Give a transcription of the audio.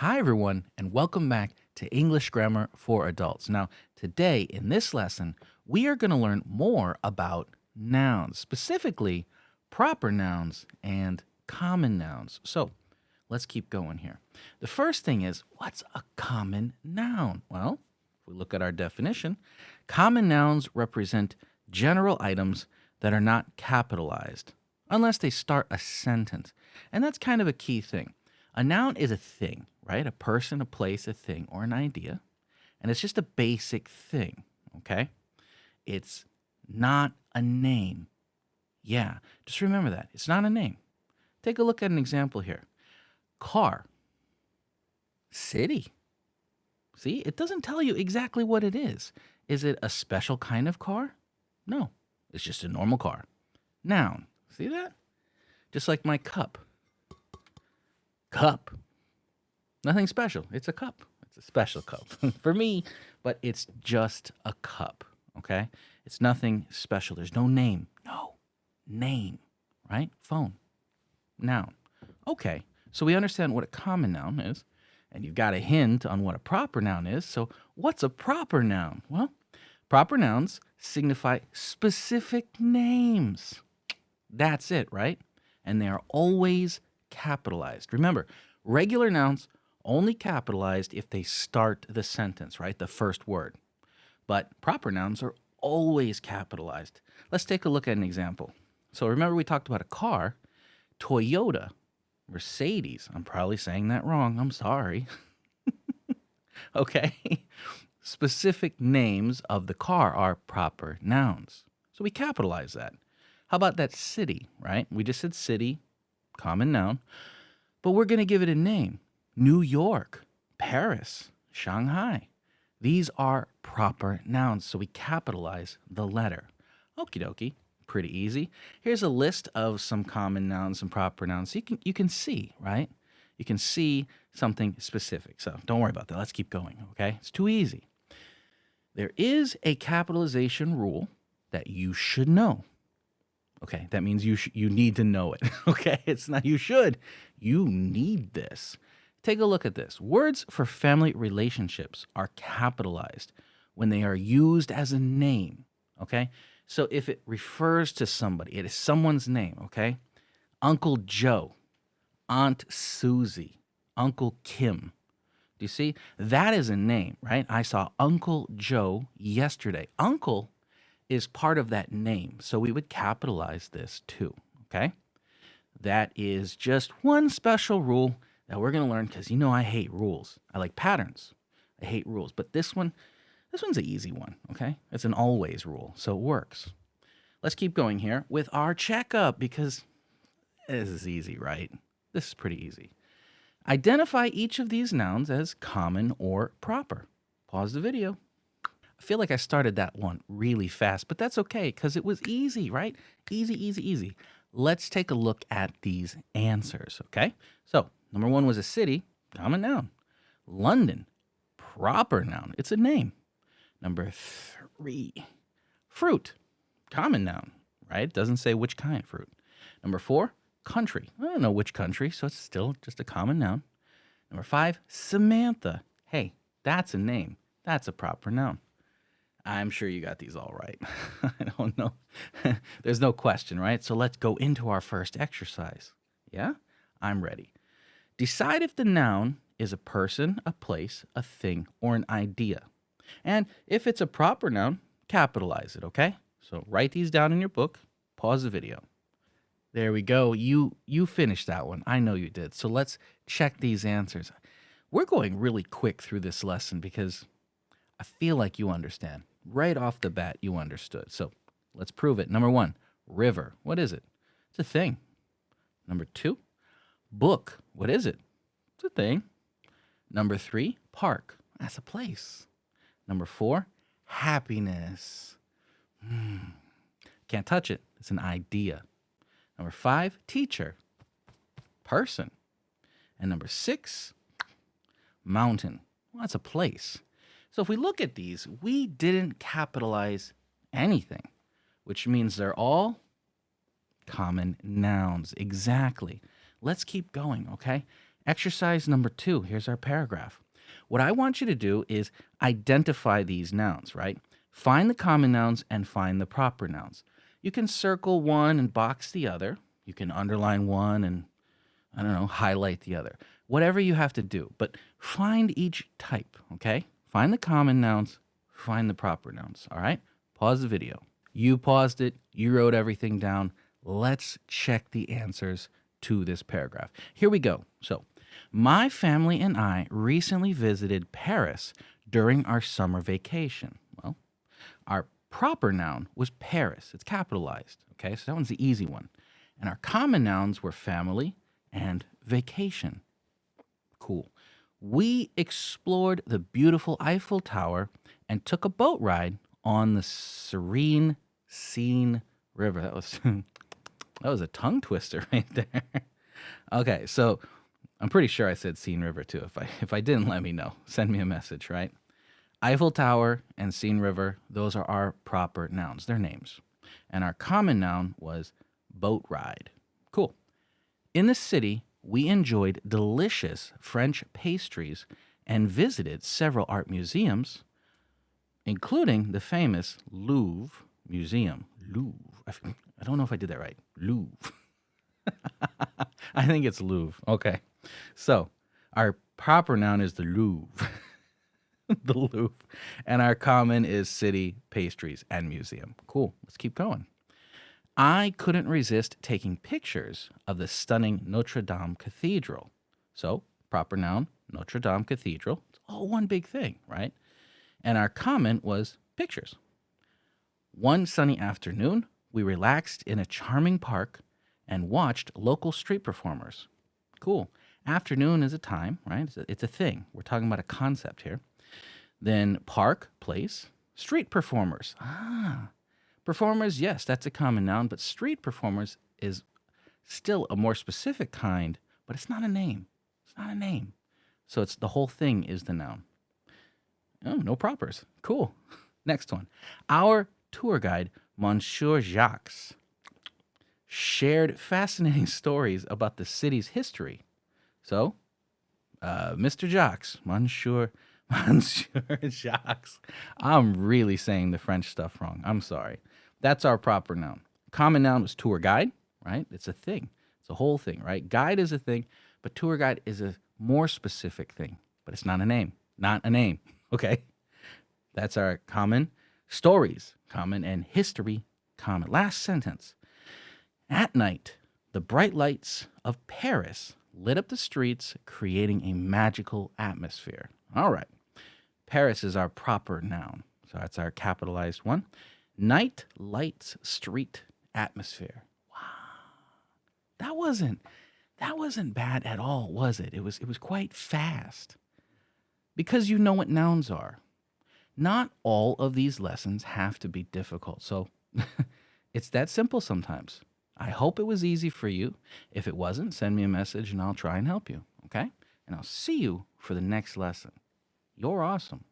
Hi, everyone, and welcome back to English Grammar for Adults. Now, today in this lesson, we are going to learn more about nouns, specifically proper nouns and common nouns. So, let's keep going here. The first thing is, what's a common noun? Well, if we look at our definition, common nouns represent general items that are not capitalized unless they start a sentence. And that's kind of a key thing. A noun is a thing, right? A person, a place, a thing, or an idea. And it's just a basic thing, okay? It's not a name. Yeah, just remember that. It's not a name. Take a look at an example here. Car. City. See, it doesn't tell you exactly what it is. Is it a special kind of car? No, it's just a normal car. Noun. See that? Just like my cup. Cup. Nothing special. It's a cup. It's a special cup for me, but it's just a cup, okay? It's nothing special. There's no name. No name, right? Phone. Noun. Okay, so we understand what a common noun is, and you've got a hint on what a proper noun is. So what's a proper noun? Well, proper nouns signify specific names. That's it, right? And they are always capitalized. Remember, regular nouns only capitalized if they start the sentence, right? The first word. But proper nouns are always capitalized. Let's take a look at an example. So remember we talked about a car, Toyota, Mercedes. I'm probably saying that wrong. I'm sorry. Okay. Specific names of the car are proper nouns. So we capitalize that. How about that city, right? We just said city, common noun, but we're going to give it a name. New York, Paris, Shanghai. These are proper nouns, so we capitalize the letter. Okie dokie, pretty easy. Here's a list of some common nouns and proper nouns. So you can see, right? You can see something specific. So don't worry about that. Let's keep going, okay? It's too easy. There is a capitalization rule that you should know. Okay, that means you need to know it. Okay, it's not you should. You need this. Take a look at this. Words for family relationships are capitalized when they are used as a name. Okay, so if it refers to somebody, it is someone's name. Okay, Uncle Joe, Aunt Susie, Uncle Kim. Do you see? That is a name, right? I saw Uncle Joe yesterday. Uncle is part of that name. So we would capitalize this too, okay? That is just one special rule that we're going to learn because you know I hate rules. I like patterns. I hate rules. But this one's an easy one, okay? It's an always rule, so it works. Let's keep going here with our checkup because this is easy, right? This is pretty easy. Identify each of these nouns as common or proper. Pause the video. I feel like I started that one really fast, but that's okay because it was easy, right? Easy, easy, easy. Let's take a look at these answers, okay? So, number one was a city, common noun. London, proper noun. It's a name. Number three, fruit, common noun, right? It doesn't say which kind of fruit. Number four, country. I don't know which country, so it's still just a common noun. Number five, Samantha. Hey, that's a name. That's a proper noun. I'm sure you got these all right. I don't know. There's no question, right? So let's go into our first exercise. Yeah? I'm ready. Decide if the noun is a person, a place, a thing, or an idea. And if it's a proper noun, capitalize it, okay? So write these down in your book. Pause the video. There we go. You finished that one. I know you did. So let's check these answers. We're going really quick through this lesson because I feel like you understand. Right off the bat, you understood. So let's prove it. Number one, river. What is it? It's a thing. Number two, book. What is it? It's a thing. Number three, park. That's a place. Number four, happiness. Can't touch it. It's an idea. Number five, teacher. Person. And number six, mountain. Well, that's a place. So if we look at these, we didn't capitalize anything, which means they're all common nouns. Exactly. Let's keep going, okay? Exercise number 2. Here's our paragraph. What I want you to do is identify these nouns, right? Find the common nouns and find the proper nouns. You can circle one and box the other. You can underline one and, I don't know, highlight the other. Whatever you have to do, but find each type, okay? Find the common nouns, find the proper nouns, all right? Pause the video. You paused it, you wrote everything down. Let's check the answers to this paragraph. Here we go. So, my family and I recently visited Paris during our summer vacation. Well, our proper noun was Paris. It's capitalized, okay? So that one's the easy one. And our common nouns were family and vacation. Cool. We explored the beautiful Eiffel Tower and took a boat ride on the serene Seine River. That was a tongue twister right there. Okay, so I'm pretty sure I said Seine River too. If I didn't, let me know. Send me a message, right? Eiffel Tower and Seine River, those are our proper nouns. They're names. And our common noun was boat ride. Cool. In the city, we enjoyed delicious French pastries and visited several art museums, including the famous Louvre Museum. Louvre. I don't know if I did that right. Louvre. I think it's Louvre. Okay. So, our proper noun is the Louvre. The Louvre. And our common is city, pastries, and museum. Cool. Let's keep going. I couldn't resist taking pictures of the stunning Notre Dame Cathedral. So, proper noun, Notre Dame Cathedral. It's all one big thing, right? And our common was pictures. One sunny afternoon, we relaxed in a charming park and watched local street performers. Cool. Afternoon is a time, right? It's a thing. We're talking about a concept here. Then park, place, street performers. Performers, yes, that's a common noun, but street performers is still a more specific kind, but it's not a name. It's not a name. So it's the whole thing is the noun. Oh, no propers. Cool. Next one. Our tour guide, Monsieur Jacques, shared fascinating stories about the city's history. So, Mr. Jacques, Monsieur Jacques. I'm really saying the French stuff wrong. I'm sorry. That's our proper noun. Common noun was tour guide, right? It's a thing. It's a whole thing, right? Guide is a thing, but tour guide is a more specific thing. But it's not a name. Not a name. Okay? That's our common. Stories, common, and history, common. Last sentence. At night, the bright lights of Paris lit up the streets, creating a magical atmosphere. All right. Paris is our proper noun. So that's our capitalized one. Night, lights, street, atmosphere. Wow. That wasn't bad at all, was it? It was quite fast. Because you know what nouns are. Not all of these lessons have to be difficult. So it's that simple sometimes. I hope it was easy for you. If it wasn't, send me a message and I'll try and help you. Okay? And I'll see you for the next lesson. You're awesome.